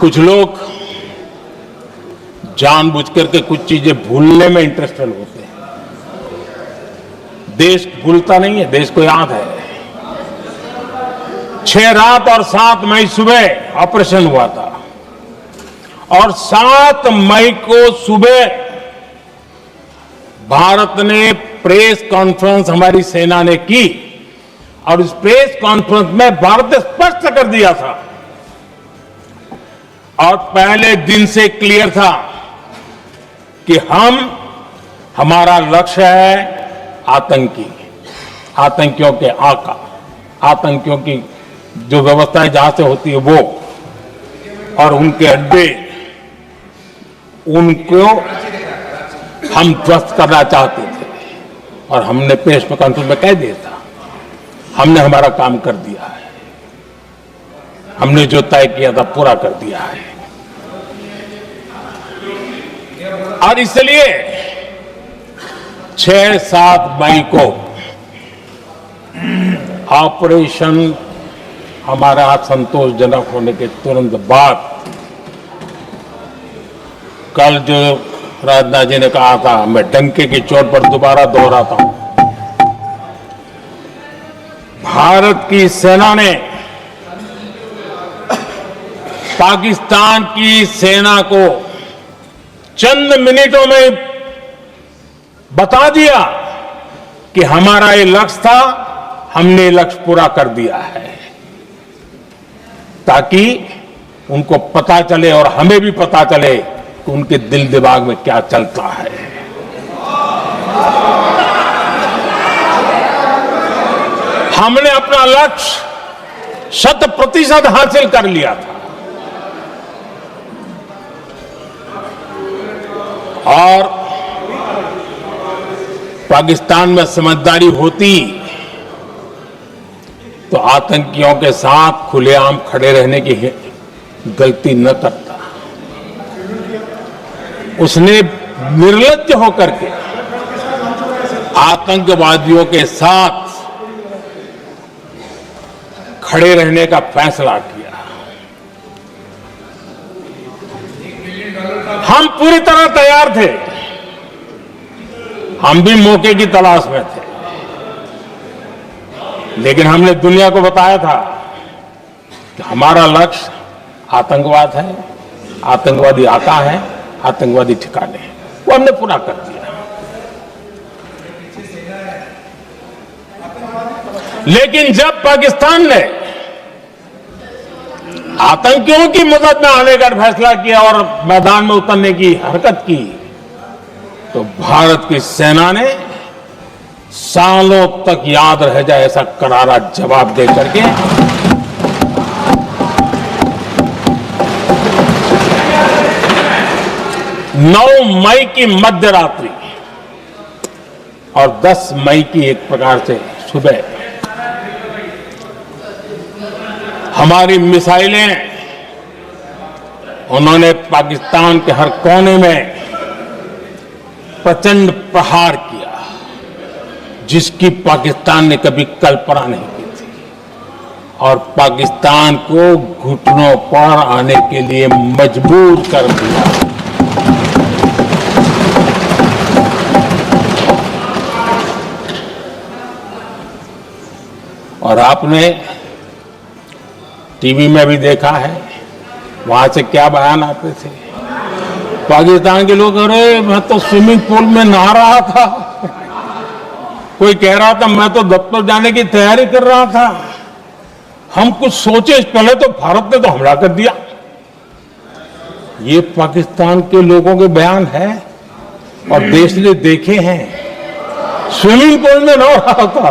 कुछ लोग जानबूझकर के कुछ चीजें भूलने में इंटरेस्टेड होते हैं। देश भूलता नहीं है, देश को याद है। 6 रात और 7 मई सुबह ऑपरेशन हुआ था और 7 मई को सुबह भारत ने प्रेस कॉन्फ्रेंस हमारी सेना ने की और इस प्रेस कॉन्फ्रेंस में भारत ने स्पष्ट कर दिया था और पहले दिन से क्लियर था कि हमारा लक्ष्य है आतंकियों के आका, आतंकियों की जो व्यवस्थाएं जहां से होती है वो और उनके अड्डे, उनको हम ध्वस्त करना चाहते थे और हमने प्रेस कॉन्फ्रेंस में कह दिया था, हमने हमारा काम कर दिया है, हमने जो तय किया था पूरा कर दिया है। और इसलिए 6-7 मई को ऑपरेशन हमारा संतोषजनक होने के तुरंत बाद कल जो राजनाथ जी ने कहा था, मैं डंके की चोट पर दोबारा दोहराता हूं, भारत की सेना ने पाकिस्तान की सेना को चंद मिनटों में बता दिया कि हमारा ये लक्ष्य था, हमने लक्ष्य पूरा कर दिया है, ताकि उनको पता चले और हमें भी पता चले कि उनके दिल दिमाग में क्या चलता है। हमने अपना लक्ष्य 100% हासिल कर लिया था और पाकिस्तान में समझदारी होती तो आतंकियों के साथ खुलेआम खड़े रहने की गलती न करता। उसने निर्लज्ज होकर के आतंकवादियों के साथ खड़े रहने का फैसला किया। हम पूरी तरह तैयार थे, हम भी मौके की तलाश में थे, लेकिन हमने दुनिया को बताया था कि हमारा लक्ष्य आतंकवाद है, आतंकवादी आका है, आतंकवादी ठिकाने हैं, वो हमने पूरा कर दिया। लेकिन जब पाकिस्तान ने आतंकियों की मदद में आने का फैसला किया और मैदान में उतरने की हरकत की, तो भारत की सेना ने सालों तक याद रह जाए ऐसा करारा जवाब दे करके 9 मई की मध्य रात्रि और 10 मई की एक प्रकार से सुबह हमारी मिसाइलें उन्होंने पाकिस्तान के हर कोने में प्रचंड प्रहार किया, जिसकी पाकिस्तान ने कभी कल्पना नहीं की थी और पाकिस्तान को घुटनों पर आने के लिए मजबूर कर दिया। और आपने टीवी में भी देखा है, वहां से क्या बयान आते थे। पाकिस्तान के लोग, अरे मैं तो स्विमिंग पूल में नहा रहा था, कोई कह रहा था मैं तो दफ्तर जाने की तैयारी कर रहा था, हम कुछ सोचे पहले तो भारत ने तो हमला कर दिया। ये पाकिस्तान के लोगों के बयान है और देश ने देखे हैं। स्विमिंग पूल में नहा रहा था।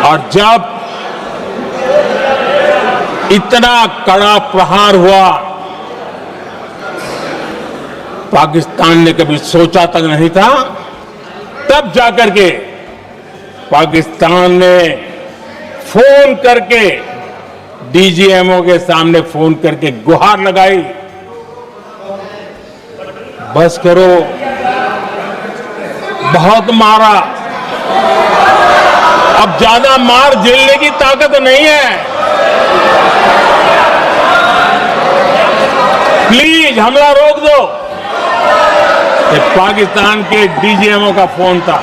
और जब इतना कड़ा प्रहार हुआ, पाकिस्तान ने कभी सोचा तक नहीं था, तब जाकर के पाकिस्तान ने फोन करके डीजीएमओ के सामने फोन करके गुहार लगाई, बस करो, बहुत मारा, अब ज्यादा मार झेलने की ताकत नहीं है, प्लीज हमला रोक दो। ये पाकिस्तान के डीजीएमओ का फोन था।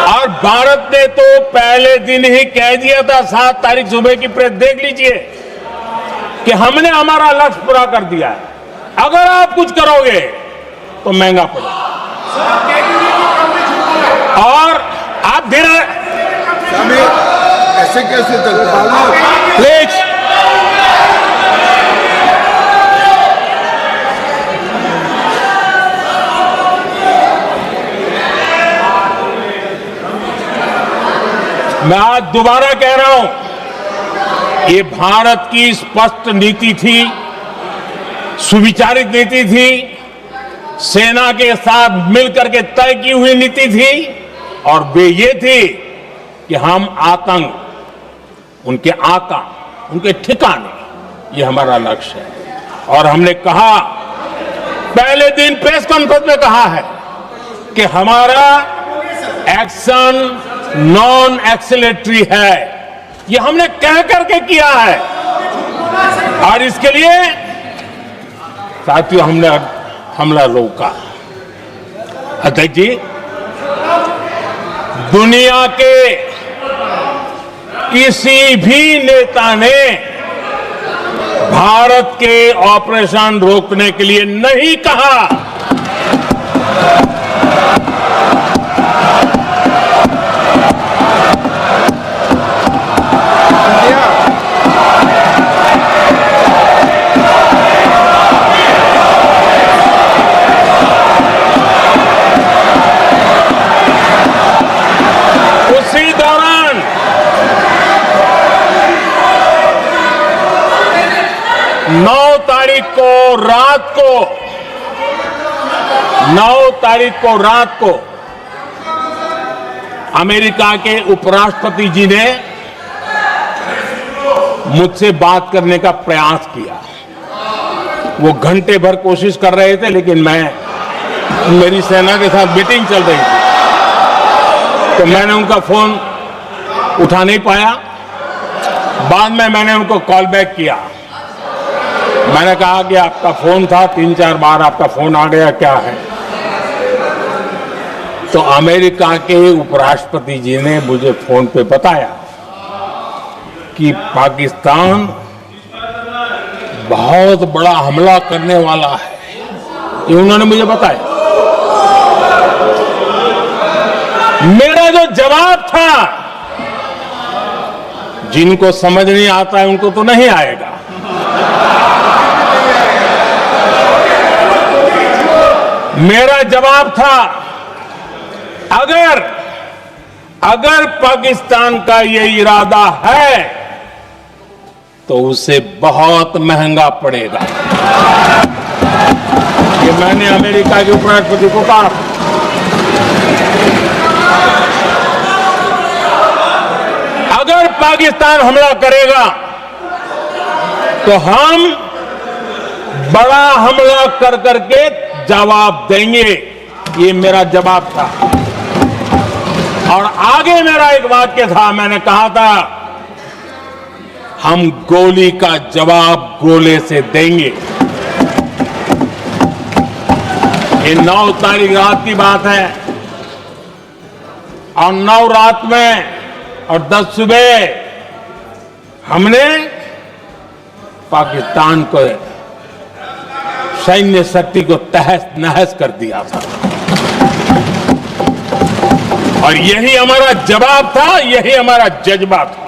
और भारत ने तो पहले दिन ही कह दिया था, 7 तारीख सुबह की प्रेस देख लीजिए, कि हमने हमारा लक्ष्य पूरा कर दिया है, अगर आप कुछ करोगे तो महंगा पड़ेगा। और आप धीरे ऐसे कैसे चलता है? प्लीज मैं आज दोबारा कह रहा हूं, ये भारत की स्पष्ट नीति थी, सुविचारित नीति थी, सेना के साथ मिलकर के तय की हुई नीति थी, और वे ये थी कि हम आतंक, उनके आका, उनके ठिकाने, ये हमारा लक्ष्य है। और हमने कहा, पहले दिन प्रेस कॉन्फ्रेंस में कहा है कि हमारा एक्शन नॉन एक्सीलेटरी है, ये हमने कह करके किया है। और इसके लिए साथियों हमने हमला रोका। अध्यक्ष जी, दुनिया के किसी भी नेता ने भारत के ऑपरेशन रोकने के लिए नहीं कहा। उसी दौरान 9 तारीख को रात को अमेरिका के उपराष्ट्रपति जी ने मुझसे बात करने का प्रयास किया। वो घंटे भर कोशिश कर रहे थे, लेकिन मेरी सेना के साथ मीटिंग चल रही थी, तो मैंने उनका फोन उठा नहीं पाया। बाद में मैंने उनको कॉल बैक किया। मैंने कहा कि आपका फोन था, 3-4 बार आपका फोन आ गया, क्या है? तो अमेरिका के उपराष्ट्रपति जी ने मुझे फोन पे बताया कि पाकिस्तान बहुत बड़ा हमला करने वाला है, ये उन्होंने मुझे बताया। मेरा जो जवाब था, जिनको समझ नहीं आता है उनको तो नहीं आएगा, मेरा जवाब था, अगर पाकिस्तान का ये इरादा है तो उसे बहुत महंगा पड़ेगा। ये मैंने अमेरिका के उपराष्ट्रपति को कहा। अगर पाकिस्तान हमला करेगा तो हम बड़ा हमला कर करके जवाब देंगे, ये मेरा जवाब था। और आगे मेरा एक वाक्य था, मैंने कहा था, हम गोली का जवाब गोले से देंगे। ये 9 तारीख रात की बात है, और 9 रात में और 10 सुबह हमने पाकिस्तान को, सैन्य शक्ति को तहस नहस कर दिया था। और यही हमारा जवाब था, यही हमारा जज्बा था।